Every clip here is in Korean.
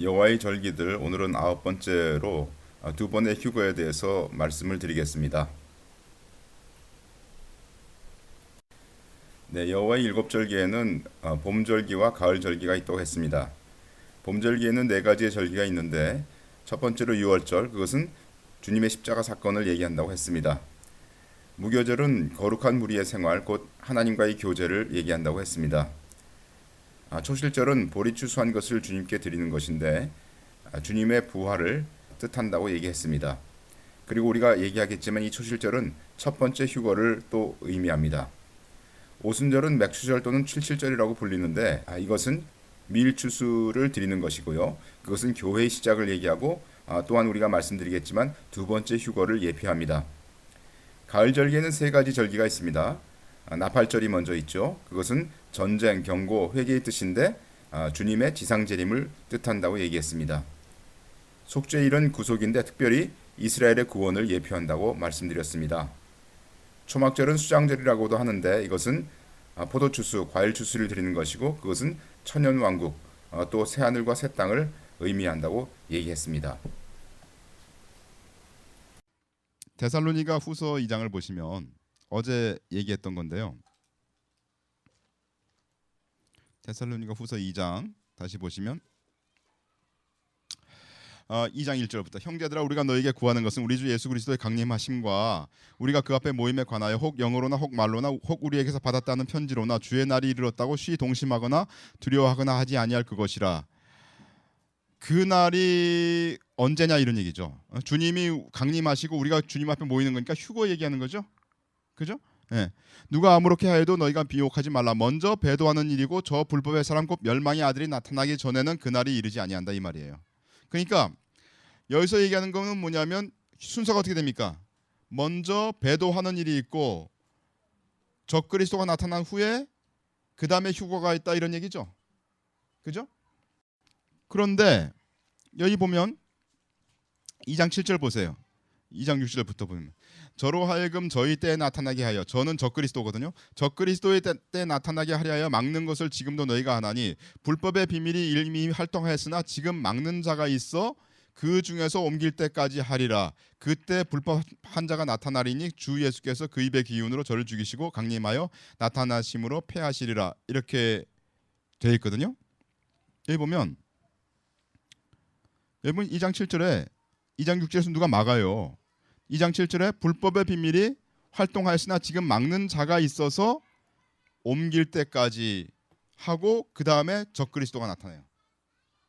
여호와의 절기들 오늘은 아홉 번째로 두 번의 휴거에 대해서 말씀을 드리겠습니다. 네, 여호와의 일곱 절기에는 봄 절기와 가을 절기가 있다고 했습니다. 봄 절기에는 네 가지의 절기가 있는데 첫 번째로 유월절, 그것은 주님의 십자가 사건을 얘기한다고 했습니다. 무교절은 거룩한 무리의 생활, 곧 하나님과의 교제를 얘기한다고 했습니다. 초실절은 보리 추수한 것을 주님께 드리는 것인데 주님의 부활을 뜻한다고 얘기했습니다. 그리고 우리가 얘기하겠지만 이 초실절은 첫 번째 휴거를 또 의미합니다. 오순절은 맥추절 또는 칠칠절이라고 불리는데 이것은 밀추수를 드리는 것이고요. 그것은 교회의 시작을 얘기하고 또한 우리가 말씀드리겠지만 두 번째 휴거를 예표합니다. 가을 절기에는 세 가지 절기가 있습니다. 나팔절이 먼저 있죠. 그것은 전쟁, 경고, 회개의 뜻인데 주님의 지상재림을 뜻한다고 얘기했습니다. 속죄일은 구속인데 특별히 이스라엘의 구원을 예표한다고 말씀드렸습니다. 초막절은 수장절이라고도 하는데 이것은 포도추수, 과일추수를 드리는 것이고 그것은 천년왕국, 또 새하늘과 새 땅을 의미한다고 얘기했습니다. 데살로니가 후서 2장을 보시면 어제 얘기했던 건데요. 데살로니가 후서 2장 다시 보시면 2장 1절부터 형제들아 우리가 너에게 구하는 것은 우리 주 예수 그리스도의 강림하심과 우리가 그 앞에 모임에 관하여 혹 영어로나 혹 말로나 혹 우리에게서 받았다는 편지로나 주의 날이 이르렀다고 쉬 동심하거나 두려워하거나 하지 아니할 그것이라. 그 날이 언제냐 이런 얘기죠. 주님이 강림하시고 우리가 주님 앞에 모이는 거니까 휴거 얘기하는 거죠. 그죠? 예. 누가 아무렇게 하여도 너희가 비옥하지 말라. 먼저 배도하는 일이고 저 불법의 사람 곧 멸망의 아들이 나타나기 전에는 그 날이 이르지 아니한다 이 말이에요. 그러니까 여기서 얘기하는 거는 뭐냐면 순서가 어떻게 됩니까? 먼저 배도하는 일이 있고 적그리스도가 나타난 후에 그 다음에 휴거가 있다 이런 얘기죠. 그죠? 그런데 여기 보면 2장 7절 보세요. 2장 6절부터 보면 저로 하여금 저희 때에 나타나게 하여, 저는 적그리스도거든요. 적그리스도의 때에 나타나게 하려 하여 막는 것을 지금도 너희가 하나니 불법의 비밀이 이미 활동하였으나 지금 막는 자가 있어 그 중에서 옮길 때까지 하리라. 그때 불법한 자가 나타나리니 주 예수께서 그 입의 기운으로 저를 죽이시고 강림하여 나타나심으로 패하시리라. 이렇게 되어 있거든요. 여기 보면 2장 7절에 2장 6절에서 누가 막아요. 2장 7절에 불법의 비밀이 활동하였으나 지금 막는 자가 있어서 옮길 때까지 하고 그 다음에 적그리스도가 나타나요.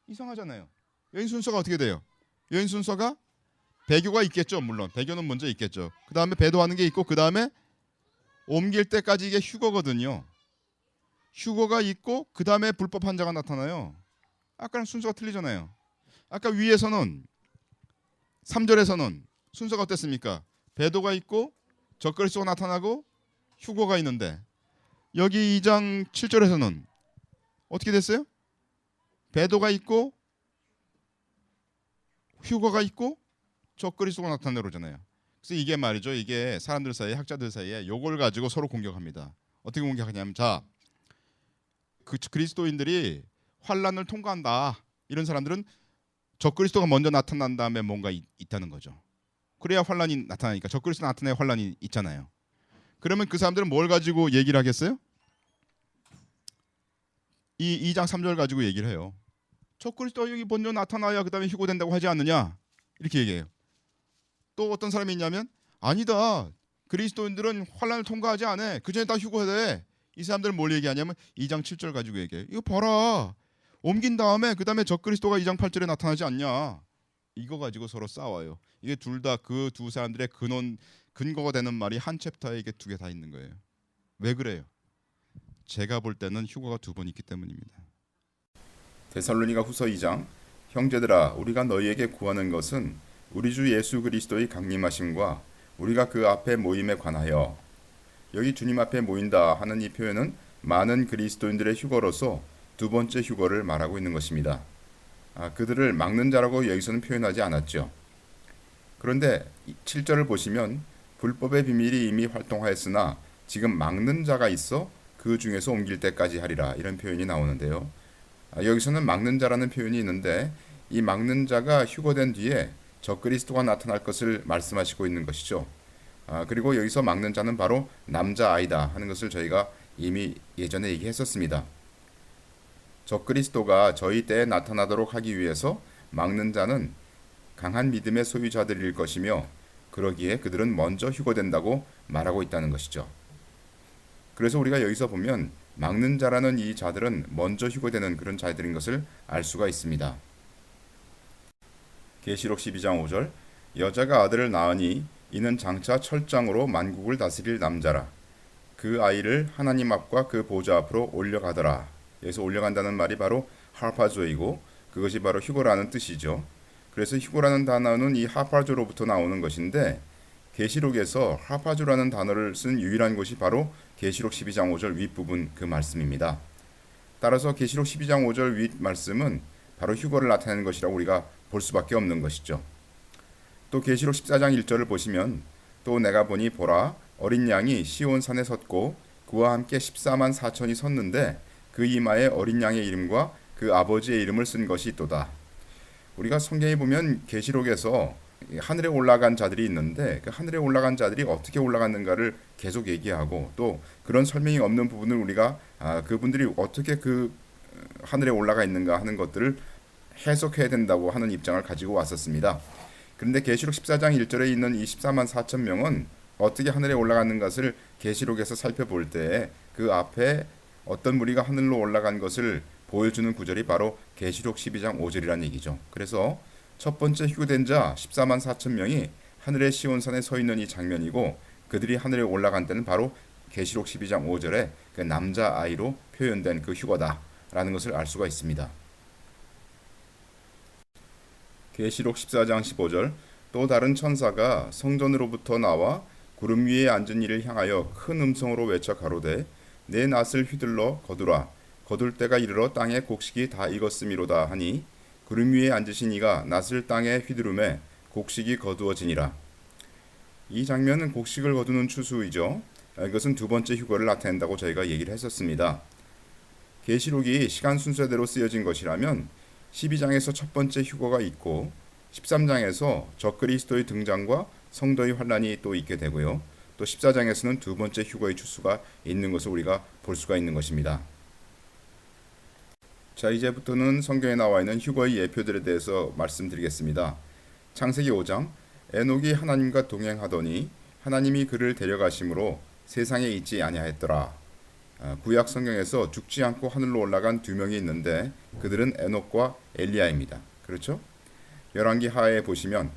이상하잖아요. 여인 순서가 어떻게 돼요? 여인 순서가 배교가 있겠죠. 물론 배교는 먼저 있겠죠. 그 다음에 배도하는 게 있고 그 다음에 옮길 때까지 이게 휴거거든요. 휴거가 있고 그 다음에 불법한 자가 나타나요. 아까랑 순서가 틀리잖아요. 아까 위에서는 3절에서는 순서가 어땠습니까? 배도가 있고 적그리스도가 나타나고 휴거가 있는데 여기 2장 7절에서는 어떻게 됐어요? 배도가 있고 휴거가 있고 적그리스도가 나타나는 거잖아요. 그래서 이게 말이죠. 이게 사람들 사이에, 학자들 사이에 요걸 가지고 서로 공격합니다. 어떻게 공격하냐면 그 그리스도인들이 환란을 통과한다. 이런 사람들은 적그리스도가 먼저 나타난 다음에 뭔가 있다는 거죠. 그래야 환란이 나타나니까. 적그리스도 나타나야 환란이 있잖아요. 그러면 그 사람들은 뭘 가지고 얘기를 하겠어요? 이 2장 3절 가지고 얘기를 해요. 적그리스도가 여기 먼저 나타나야 그 다음에 휴거된다고 하지 않느냐 이렇게 얘기해요. 또 어떤 사람이 있냐면 아니다. 그리스도인들은 환란을 통과하지 않아. 그 전에 다 휴거해야 돼. 이 사람들은 뭘 얘기하냐면 2장 7절 가지고 얘기해요. 이거 봐라. 옮긴 다음에 그 다음에 적그리스도가 2장 8절에 나타나지 않냐. 이거 가지고 서로 싸워요. 이게 둘 다 그 두 사람들의 근거가 되는 말이 한 챕터에 이게 두 개 다 있는 거예요. 왜 그래요? 제가 볼 때는 휴거가 두 번 있기 때문입니다. 데살로니가 후서 2장 형제들아 우리가 너희에게 구하는 것은 우리 주 예수 그리스도의 강림하심과 우리가 그 앞에 모임에 관하여. 여기 주님 앞에 모인다 하는 이 표현은 많은 그리스도인들의 휴거로서 두 번째 휴거를 말하고 있는 것입니다. 그들을 막는 자라고 여기서는 표현하지 않았죠. 그런데 7절을 보시면 불법의 비밀이 이미 활동하였으나 지금 막는 자가 있어 그 중에서 옮길 때까지 하리라 이런 표현이 나오는데요. 여기서는 막는 자라는 표현이 있는데 이 막는 자가 휴거된 뒤에 적그리스도가 나타날 것을 말씀하시고 있는 것이죠. 그리고 여기서 막는 자는 바로 남자아이다 하는 것을 저희가 이미 예전에 얘기했었습니다. 적그리스도가 저희 때에 나타나도록 하기 위해서 막는 자는 강한 믿음의 소유자들일 것이며 그러기에 그들은 먼저 휴거된다고 말하고 있다는 것이죠. 그래서 우리가 여기서 보면 막는 자라는 이 자들은 먼저 휴거되는 그런 자들인 것을 알 수가 있습니다. 계시록 12장 5절 여자가 아들을 낳으니 이는 장차 철장으로 만국을 다스릴 남자라. 그 아이를 하나님 앞과 그 보좌 앞으로 올려가더라. 여기서 올려간다는 말이 바로 하파조이고 그것이 바로 휴거라는 뜻이죠. 그래서 휴거라는 단어는 이 하파조로부터 나오는 것인데 계시록에서 하파조라는 단어를 쓴 유일한 곳이 바로 계시록 12장 5절 윗부분 그 말씀입니다. 따라서 계시록 12장 5절 윗 말씀은 바로 휴거를 나타내는 것이라고 우리가 볼 수밖에 없는 것이죠. 또 계시록 14장 1절을 보시면 또 내가 보니 보라 어린 양이 시온산에 섰고 그와 함께 14만 4천이 섰는데 그 이마에 어린 양의 이름과 그 아버지의 이름을 쓴 것이 있도다. 우리가 성경에 보면 계시록에서 하늘에 올라간 자들이 있는데 그 하늘에 올라간 자들이 어떻게 올라갔는가를 계속 얘기하고 또 그런 설명이 없는 부분을 우리가 그분들이 어떻게 그 하늘에 올라가 있는가 하는 것들을 해석해야 된다고 하는 입장을 가지고 왔었습니다. 그런데 계시록 14장 1절에 있는 이 14만 4천 명은 어떻게 하늘에 올라가는 것을 계시록에서 살펴볼 때 그 앞에 어떤 무리가 하늘로 올라간 것을 보여주는 구절이 바로 계시록 12장 5절이라는 얘기죠. 그래서 첫 번째 휴거된 자 14만 4천 명이 하늘의 시온산에 서 있는 이 장면이고 그들이 하늘에 올라간 때는 바로 계시록 12장 5절에 그 남자아이로 표현된 그 휴거다라는 것을 알 수가 있습니다. 계시록 14장 15절 또 다른 천사가 성전으로부터 나와 구름 위에 앉은 이를 향하여 큰 음성으로 외쳐 가로되 내 낫을 휘둘러 거두라 거둘 때가 이르러 땅의 곡식이 다 익었음이로다 하니 구름 위에 앉으신 이가 낫을 땅에 휘두르매 곡식이 거두어지니라. 이 장면은 곡식을 거두는 추수이죠. 이것은 두 번째 휴거를 나타낸다고 저희가 얘기를 했었습니다. 계시록이 시간 순서대로 쓰여진 것이라면 12장에서 첫 번째 휴거가 있고 13장에서 적그리스도의 등장과 성도의 환란이 또 있게 되고요. 또 14장에서는 두 번째 휴거의 추수가 있는 것을 우리가 볼 수가 있는 것입니다. 자, 이제부터는 성경에 나와 있는 휴거의 예표들에 대해서 말씀드리겠습니다. 창세기 5장 에녹이 하나님과 동행하더니 하나님이 그를 데려가심으로 세상에 있지 아니하였더라. 구약 성경에서 죽지 않고 하늘로 올라간 두 명이 있는데 그들은 에녹과 엘리야입니다. 그렇죠? 열왕기 하에 보시면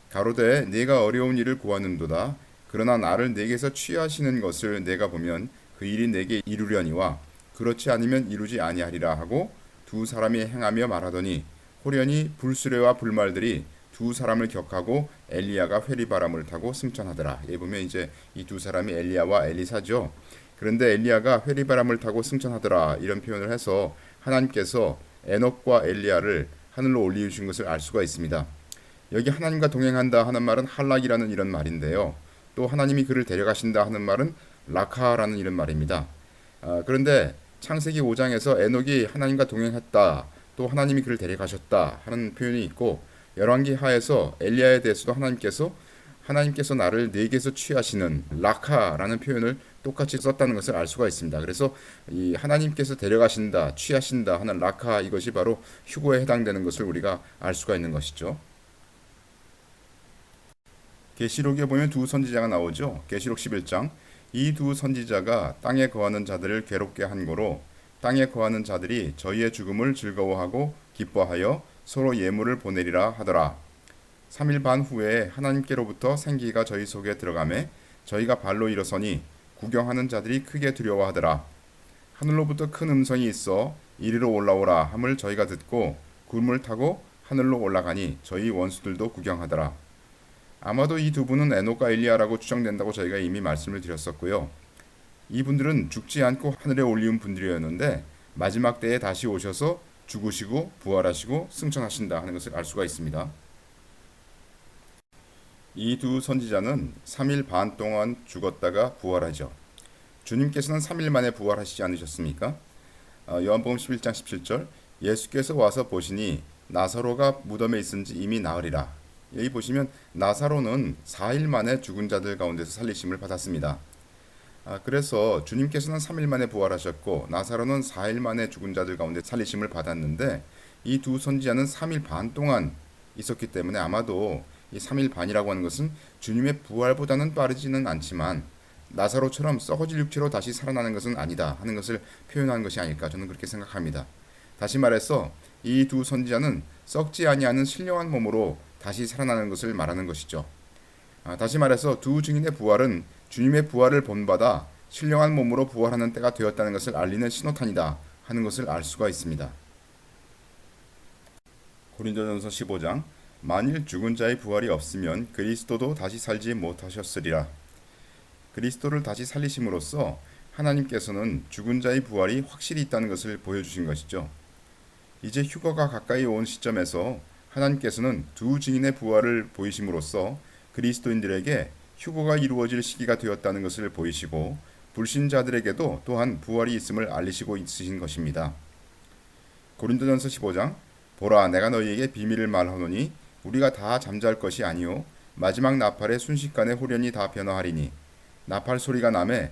가로되 네가 어려운 일을 구하는도다. 그러나 나를 내게서 취하시는 것을 내가 보면 그 일이 내게 이루려니와 그렇지 않으면 이루지 아니하리라 하고 두 사람이 행하며 말하더니 호련히 불수레와 불말들이 두 사람을 격하고 엘리야가 회리바람을 타고 승천하더라. 예 보면 이제 이 두 사람이 엘리야와 엘리사죠. 그런데 엘리야가 회리바람을 타고 승천하더라 이런 표현을 해서 하나님께서 에녹과 엘리야를 하늘로 올리신 것을 알 수가 있습니다. 여기 하나님과 동행한다 하는 말은 할락이라는 이런 말인데요. 또 하나님이 그를 데려가신다 하는 말은 라카라는 이런 말입니다. 그런데 창세기 5장에서 에녹이 하나님과 동행했다, 또 하나님이 그를 데려가셨다 하는 표현이 있고 열왕기 하에서 엘리야에 대해서도 하나님께서 나를 내게서 취하시는 라카라는 표현을 똑같이 썼다는 것을 알 수가 있습니다. 그래서 이 하나님께서 데려가신다, 취하신다 하는 라카 이것이 바로 휴거에 해당되는 것을 우리가 알 수가 있는 것이죠. 계시록에 보면 두 선지자가 나오죠. 계시록 11장 이 두 선지자가 땅에 거하는 자들을 괴롭게 한 고로 땅에 거하는 자들이 저희의 죽음을 즐거워하고 기뻐하여 서로 예물을 보내리라 하더라. 3일 반 후에 하나님께로부터 생기가 저희 속에 들어가매 저희가 발로 일어서니 구경하는 자들이 크게 두려워하더라. 하늘로부터 큰 음성이 있어 이리로 올라오라 함을 저희가 듣고 구름을 타고 하늘로 올라가니 저희 원수들도 구경하더라. 아마도 이 두 분은 에녹과 엘리야라고 추정된다고 저희가 이미 말씀을 드렸었고요. 이분들은 죽지 않고 하늘에 올리운 분들이었는데 마지막 때에 다시 오셔서 죽으시고 부활하시고 승천하신다 하는 것을 알 수가 있습니다. 이 두 선지자는 3일 반 동안 죽었다가 부활하죠. 주님께서는 3일 만에 부활하시지 않으셨습니까? 요한복음 11장 17절 예수께서 와서 보시니 나사로가 무덤에 있은지 이미 나으리라. 여기 보시면 나사로는 4일 만에 죽은 자들 가운데서 살리심을 받았습니다. 그래서 주님께서는 3일 만에 부활하셨고 나사로는 4일 만에 죽은 자들 가운데 살리심을 받았는데 이 두 선지자는 3일 반 동안 있었기 때문에 아마도 이 3일 반이라고 하는 것은 주님의 부활보다는 빠르지는 않지만 나사로처럼 썩어질 육체로 다시 살아나는 것은 아니다 하는 것을 표현한 것이 아닐까 저는 그렇게 생각합니다. 다시 말해서 이 두 선지자는 썩지 아니하는 신령한 몸으로 다시 살아나는 것을 말하는 것이죠. 다시 말해서 두 증인의 부활은 주님의 부활을 본받아 신령한 몸으로 부활하는 때가 되었다는 것을 알리는 신호탄이다 하는 것을 알 수가 있습니다. 고린도전서 15장 만일 죽은 자의 부활이 없으면 그리스도도 다시 살지 못하셨으리라. 그리스도를 다시 살리심으로써 하나님께서는 죽은 자의 부활이 확실히 있다는 것을 보여주신 것이죠. 이제 휴거가 가까이 온 시점에서 하나님께서는 두 증인의 부활을 보이심으로써 그리스도인들에게 휴거가 이루어질 시기가 되었다는 것을 보이시고 불신자들에게도 또한 부활이 있음을 알리시고 있으신 것입니다. 고린도전서 15장 보라 내가 너희에게 비밀을 말하노니 우리가 다 잠잘 것이 아니요 마지막 나팔의 순식간에 홀연히 다 변화하리니 나팔 소리가 나매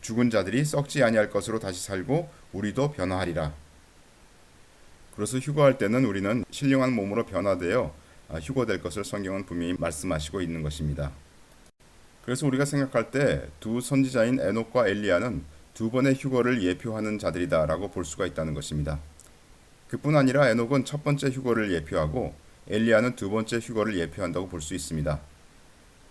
죽은 자들이 썩지 아니할 것으로 다시 살고 우리도 변화하리라. 그래서 휴거할 때는 우리는 신령한 몸으로 변화되어 휴거될 것을 성경은 분명히 말씀하시고 있는 것입니다. 그래서 우리가 생각할 때 두 선지자인 에녹과 엘리야는 두 번의 휴거를 예표하는 자들이다라고 볼 수가 있다는 것입니다. 그뿐 아니라 에녹은 첫 번째 휴거를 예표하고 엘리야는 두 번째 휴거를 예표한다고 볼 수 있습니다.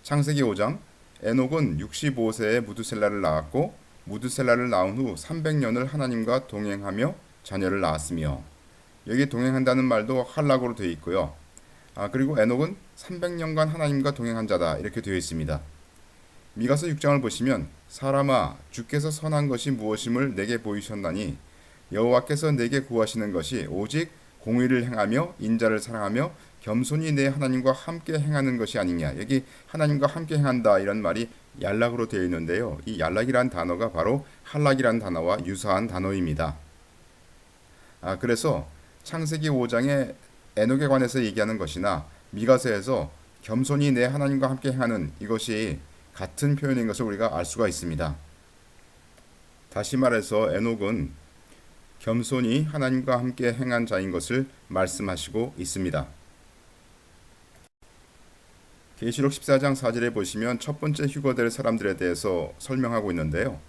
창세기 5장 에녹은 65세에 무드셀라를 낳았고 무드셀라를 낳은 후 300년을 하나님과 동행하며 자녀를 낳았으며 여기 동행한다는 말도 할락으로 되어 있고요. 그리고 에녹은 300년간 하나님과 동행한 자다 이렇게 되어 있습니다. 미가서 6장을 보시면 사람아 주께서 선한 것이 무엇임을 내게 보이셨나니 여호와께서 내게 구하시는 것이 오직 공의를 행하며 인자를 사랑하며 겸손히 내 하나님과 함께 행하는 것이 아니냐. 여기 하나님과 함께 행한다 이런 말이 얄락으로 되어 있는데요. 이 얄락이란 단어가 바로 할락이란 단어와 유사한 단어입니다. 그래서 창세기 5장에 에녹에 관해서 얘기하는 것이나 미가서에서 겸손히 내 하나님과 함께 행하는 이것이 같은 표현인 것을 우리가 알 수가 있습니다. 다시 말해서 에녹은 겸손히 하나님과 함께 행한 자인 것을 말씀하시고 있습니다. 계시록 14장 4절에 보시면 첫 번째 휴거될 사람들에 대해서 설명하고 있는데요.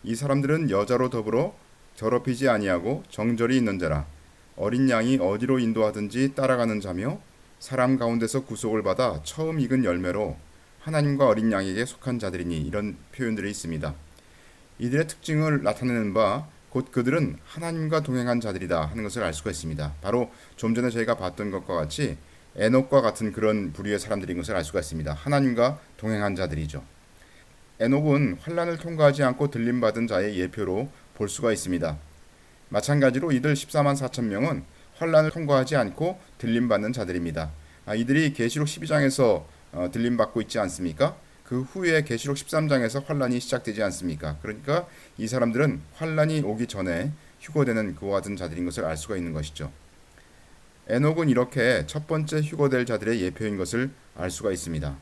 이 사람들은 여자로 더불어 더럽히지 아니하고 정절이 있는 자라 어린 양이 어디로 인도하든지 따라가는 자며 사람 가운데서 구속을 받아 처음 익은 열매로 하나님과 어린 양에게 속한 자들이니 이런 표현들이 있습니다. 이들의 특징을 나타내는 바 곧 그들은 하나님과 동행한 자들이다 하는 것을 알 수가 있습니다. 바로 좀 전에 저희가 봤던 것과 같이 에녹과 같은 그런 부류의 사람들인 것을 알 수가 있습니다. 하나님과 동행한 자들이죠. 에녹은 환난을 통과하지 않고 들림받은 자의 예표로 볼 수가 있습니다. 마찬가지로 이들 14만 4천 명은 환난을 통과하지 않고 들림받는 자들입니다. 이들이 계시록 12장에서 들림받고 있지 않습니까? 그 후에 계시록 13장에서 환난이 시작되지 않습니까? 그러니까 이 사람들은 환난이 오기 전에 휴거되는 그와 같은 자들인 것을 알 수가 있는 것이죠. 에녹은 이렇게 첫 번째 휴거될 자들의 예표인 것을 알 수가 있습니다.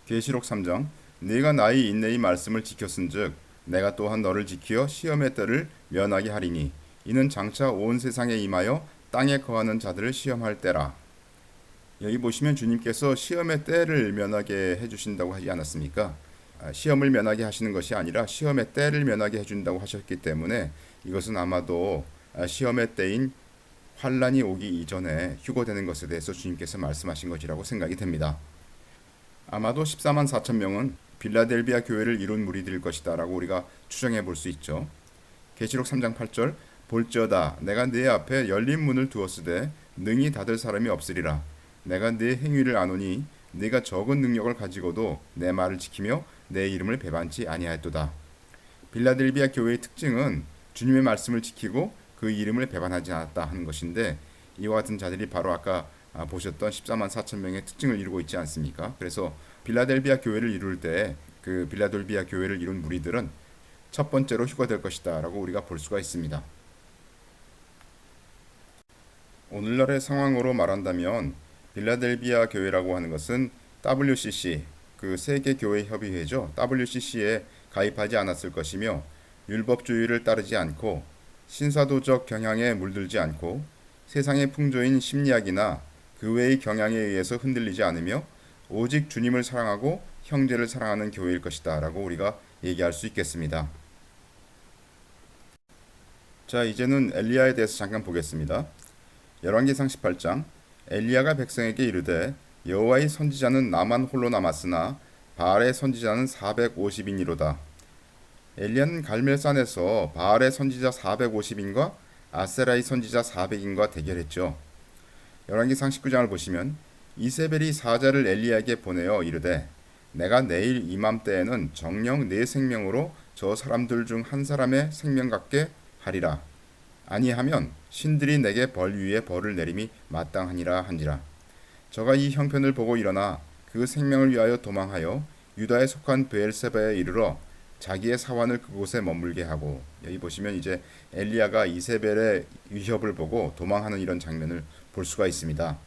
계시록 3장 네가 나의 인내의 말씀을 지켰은즉 내가 또한 너를 지키어 시험의 때를 면하게 하리니 이는 장차 온 세상에 임하여 땅에 거하는 자들을 시험할 때라. 여기 보시면 주님께서 시험의 때를 면하게 해주신다고 하지 않았습니까? 시험을 면하게 하시는 것이 아니라 시험의 때를 면하게 해준다고 하셨기 때문에 이것은 아마도 시험의 때인 환란이 오기 이전에 휴거되는 것에 대해서 주님께서 말씀하신 것이라고 생각이 됩니다. 아마도 14만 4천 명은 빌라델비아 교회를 이룬 무리들일 것이다 라고 우리가 추정해 볼 수 있죠. 계시록 3장 8절 볼지어다 내가 네 앞에 열린 문을 두었으되 능히 닫을 사람이 없으리라. 내가 네 행위를 아노니 네가 적은 능력을 가지고도 내 말을 지키며 내 이름을 배반치 아니하였도다. 빌라델비아 교회의 특징은 주님의 말씀을 지키고 그 이름을 배반하지 않았다 하는 것인데 이와 같은 자들이 바로 아까 보셨던 14만 4천 명의 특징을 이루고 있지 않습니까? 그래서 빌라델비아 교회를 이룰 때 그 빌라델비아 교회를 이룬 무리들은 첫 번째로 휴거될 것이다 라고 우리가 볼 수가 있습니다. 오늘날의 상황으로 말한다면 빌라델비아 교회라고 하는 것은 WCC, 그 세계교회협의회죠. WCC에 가입하지 않았을 것이며 율법주의를 따르지 않고 신사도적 경향에 물들지 않고 세상의 풍조인 심리학이나 그 외의 경향에 의해서 흔들리지 않으며 오직 주님을 사랑하고 형제를 사랑하는 교회일 것이다 라고 우리가 얘기할 수 있겠습니다. 자, 이제는 엘리야에 대해서 잠깐 보겠습니다. 열왕기상 18장 엘리야가 백성에게 이르되 여호와의 선지자는 나만 홀로 남았으나 바알의 선지자는 450인이로다. 엘리야는 갈멜산에서 바알의 선지자 450인과 아세라의 선지자 400인과 대결했죠. 열왕기상 19장을 보시면 이세벨이 사자를 엘리야에게 보내어 이르되 내가 내일 이맘때에는 정녕 내 생명으로 저 사람들 중 한 사람의 생명 같게 하리라. 아니하면 신들이 내게 벌 위에 벌을 내림이 마땅하니라 한지라. 저가 이 형편을 보고 일어나 그 생명을 위하여 도망하여 유다에 속한 브엘세바에 이르러 자기의 사환을 그곳에 머물게 하고, 여기 보시면 이제 엘리야가 이세벨의 위협을 보고 도망하는 이런 장면을 볼 수가 있습니다.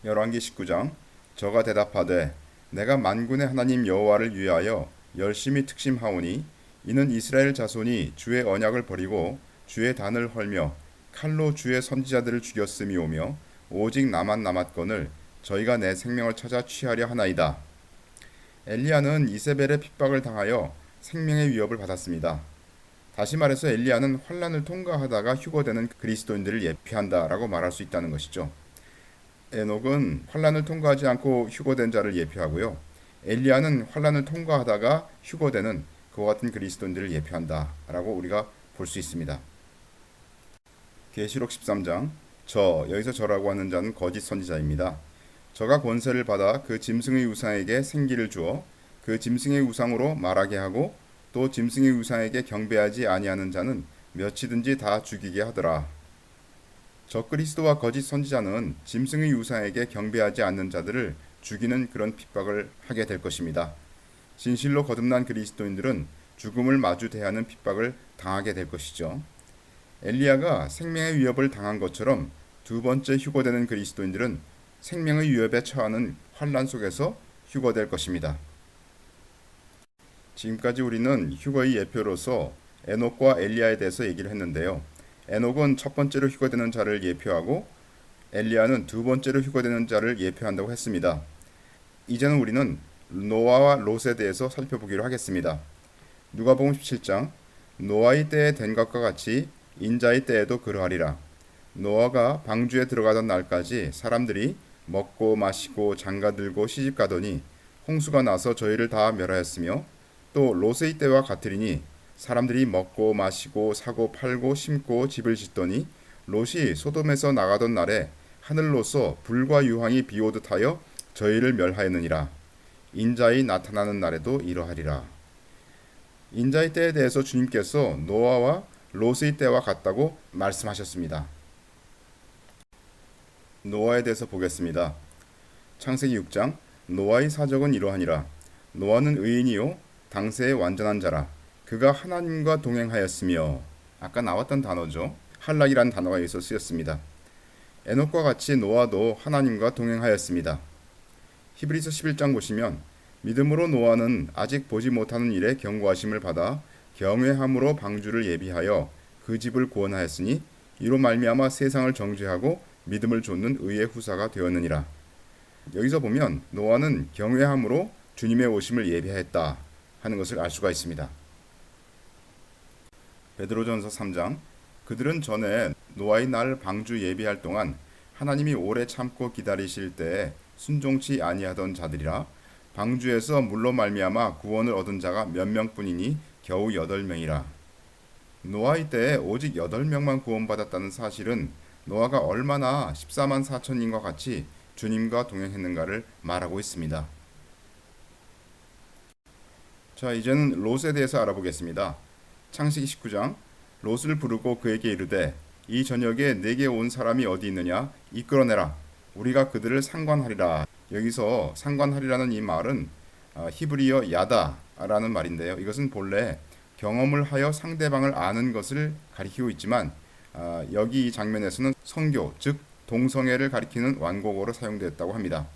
열왕기 19장 저가 대답하되 내가 만군의 하나님 여호와를 위하여 열심히 특심하오니 이는 이스라엘 자손이 주의 언약을 버리고 주의 단을 헐며 칼로 주의 선지자들을 죽였음이오며 오직 나만 남았거늘 저희가 내 생명을 찾아 취하려 하나이다. 엘리야는 이세벨의 핍박을 당하여 생명의 위협을 받았습니다. 다시 말해서 엘리야는 환란을 통과하다가 휴거되는 그리스도인들을 예표한다라고 말할 수 있다는 것이죠. 에녹은 환란을 통과하지 않고 휴거된 자를 예표하고요. 엘리야는 환란을 통과하다가 휴거되는 그와 같은 그리스도인들을 예표한다라고 우리가 볼 수 있습니다. 계시록 13장 여기서 저라고 하는 자는 거짓 선지자입니다. 저가 권세를 받아 그 짐승의 우상에게 생기를 주어 그 짐승의 우상으로 말하게 하고 또 짐승의 우상에게 경배하지 아니하는 자는 몇이든지 다 죽이게 하더라. 저 그리스도와 거짓 선지자는 짐승의 우상에게 경배하지 않는 자들을 죽이는 그런 핍박을 하게 될 것입니다. 진실로 거듭난 그리스도인들은 죽음을 마주 대하는 핍박을 당하게 될 것이죠. 엘리야가 생명의 위협을 당한 것처럼 두 번째 휴거되는 그리스도인들은 생명의 위협에 처하는 환란 속에서 휴거될 것입니다. 지금까지 우리는 휴거의 예표로서 에녹과 엘리야에 대해서 얘기를 했는데요. 에녹은 첫 번째로 휴거되는 자를 예표하고 엘리야는 두 번째로 휴거되는 자를 예표한다고 했습니다. 이제는 우리는 노아와 롯에 대해서 살펴보기로 하겠습니다. 누가복음 17장 노아의 때에 된 것과 같이 인자의 때에도 그러하리라. 노아가 방주에 들어가던 날까지 사람들이 먹고 마시고 장가들고 시집가더니 홍수가 나서 저희를 다 멸하였으며 또 롯의 때와 같으리니 사람들이 먹고 마시고 사고 팔고 심고 집을 짓더니 롯이 소돔에서 나가던 날에 하늘로서 불과 유황이 비오듯 하여 저희를 멸하였느니라. 인자의 나타나는 날에도 이러하리라. 인자의 때에 대해서 주님께서 노아와 롯의 때와 같다고 말씀하셨습니다. 노아에 대해서 보겠습니다. 창세기 6장 노아의 사적은 이러하니라. 노아는 의인이요 당세의 완전한 자라. 그가 하나님과 동행하였으며, 아까 나왔던 단어죠. 할락이라는 단어가 여기서 쓰였습니다. 에녹과 같이 노아도 하나님과 동행하였습니다. 히브리서 11장 보시면 믿음으로 노아는 아직 보지 못하는 일에 경고하심을 받아 경외함으로 방주를 예비하여 그 집을 구원하였으니 이로 말미암아 세상을 정죄하고 믿음을 좇는 의의 후사가 되었느니라. 여기서 보면 노아는 경외함으로 주님의 오심을 예비하였다 하는 것을 알 수가 있습니다. 베드로전서 3장 그들은 전에 노아의 날 방주 예비할 동안 하나님이 오래 참고 기다리실 때에 순종치 아니하던 자들이라. 방주에서 물로 말미암아 구원을 얻은 자가 몇 명뿐이니 겨우 8명이라. 노아의 때에 오직 8명만 구원받았다는 사실은 노아가 얼마나 14만 4천인과 같이 주님과 동행했는가를 말하고 있습니다. 자, 이제는 롯에 대해서 알아보겠습니다. 창세기 19장 롯을 부르고 그에게 이르되 이 저녁에 내게 온 사람이 어디 있느냐 이끌어내라. 우리가 그들을 상관하리라. 여기서 상관하리라는 이 말은 히브리어 야다라는 말인데요. 이것은 본래 경험을 하여 상대방을 아는 것을 가리키고 있지만 여기 이 장면에서는 성교, 즉 동성애를 가리키는 완곡어로 사용되었다고 합니다.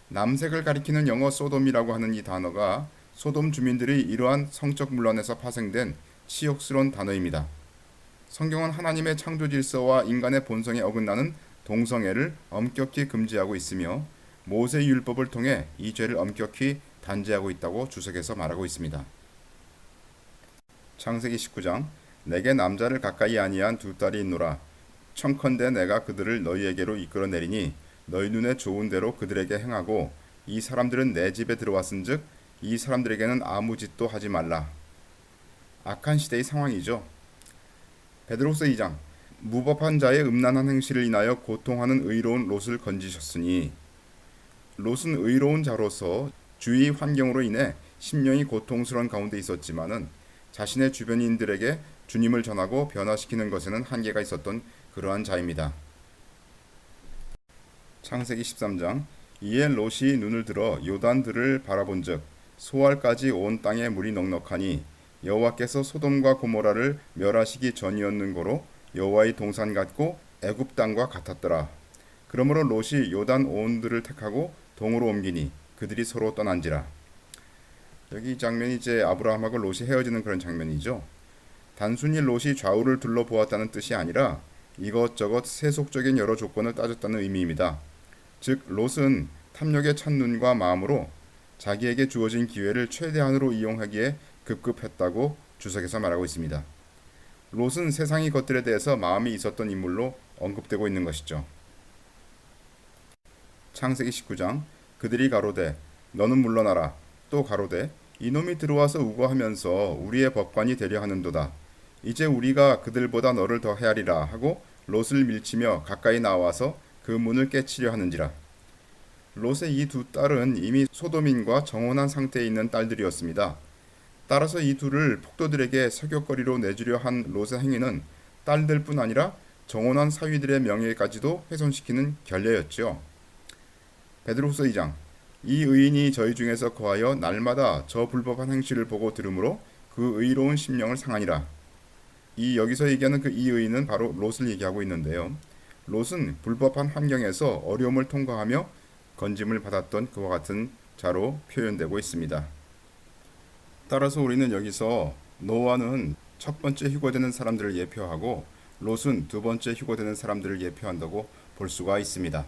남색을 가리키는 영어 소돔이라고 하는 이 단어가 소돔 주민들이 이러한 성적 문란에서 파생된 치욕스러운 단어입니다. 성경은 하나님의 창조 질서와 인간의 본성에 어긋나는 동성애를 엄격히 금지하고 있으며 모세 율법을 통해 이 죄를 엄격히 단죄하고 있다고 주석에서 말하고 있습니다. 창세기 19장 내게 남자를 가까이 아니한 두 딸이 있노라. 청컨대 내가 그들을 너희에게로 이끌어내리니 너희 눈에 좋은 대로 그들에게 행하고 이 사람들은 내 집에 들어왔은즉 이 사람들에게는 아무 짓도 하지 말라. 악한 시대의 상황이죠. 베드로서 2장 무법한 자의 음란한 행실을 인하여 고통하는 의로운 롯을 건지셨으니 롯은 의로운 자로서 주위 환경으로 인해 심령이 고통스러운 가운데 있었지만은 자신의 주변인들에게 주님을 전하고 변화시키는 것에는 한계가 있었던 그러한 자입니다. 창세기 13장 이에 롯이 눈을 들어 요단들을 바라본즉 소알까지 온 땅에 물이 넉넉하니 여호와께서 소돔과 고모라를 멸하시기 전이었는고로 여호와의 동산 같고 애굽 땅과 같았더라. 그러므로 롯이 요단 온들을 택하고 동으로 옮기니 그들이 서로 떠난지라. 여기 이 장면이 이제 아브라함하고 롯이 헤어지는 그런 장면이죠. 단순히 롯이 좌우를 둘러보았다는 뜻이 아니라 이것저것 세속적인 여러 조건을 따졌다는 의미입니다. 즉 롯은 탐욕의 첫눈과 마음으로 자기에게 주어진 기회를 최대한으로 이용하기에 급급했다고 주석에서 말하고 있습니다. 롯은 세상의 것들에 대해서 마음이 있었던 인물로 언급되고 있는 것이죠. 창세기 19장 그들이 가로되 너는 물러나라. 또 가로되 이놈이 들어와서 우거하면서 우리의 법관이 되려 하는도다. 이제 우리가 그들보다 너를 더 헤아리라 하고 롯을 밀치며 가까이 나와서 그 문을 깨치려 하는지라. 롯의 이 두 딸은 이미 소돔인과 정혼한 상태에 있는 딸들이었습니다. 따라서 이 둘을 폭도들에게 서격거리로 내주려 한 롯의 행위는 딸들뿐 아니라 정혼한 사위들의 명예까지도 훼손시키는 결례였지요. 베드로후서 2장 이 의인이 저희 중에서 거하여 날마다 저 불법한 행실을 보고 들으므로 그 의로운 심령을 상하니라. 이 여기서 얘기하는 그 이 의인은 바로 롯을 얘기하고 있는데요. 롯은 불법한 환경에서 어려움을 통과하며 건짐을 받았던 그와 같은 자로 표현되고 있습니다. 따라서 우리는 여기서 노아는 첫 번째 휴거되는 사람들을 예표하고 롯은 두 번째 휴거되는 사람들을 예표한다고 볼 수가 있습니다.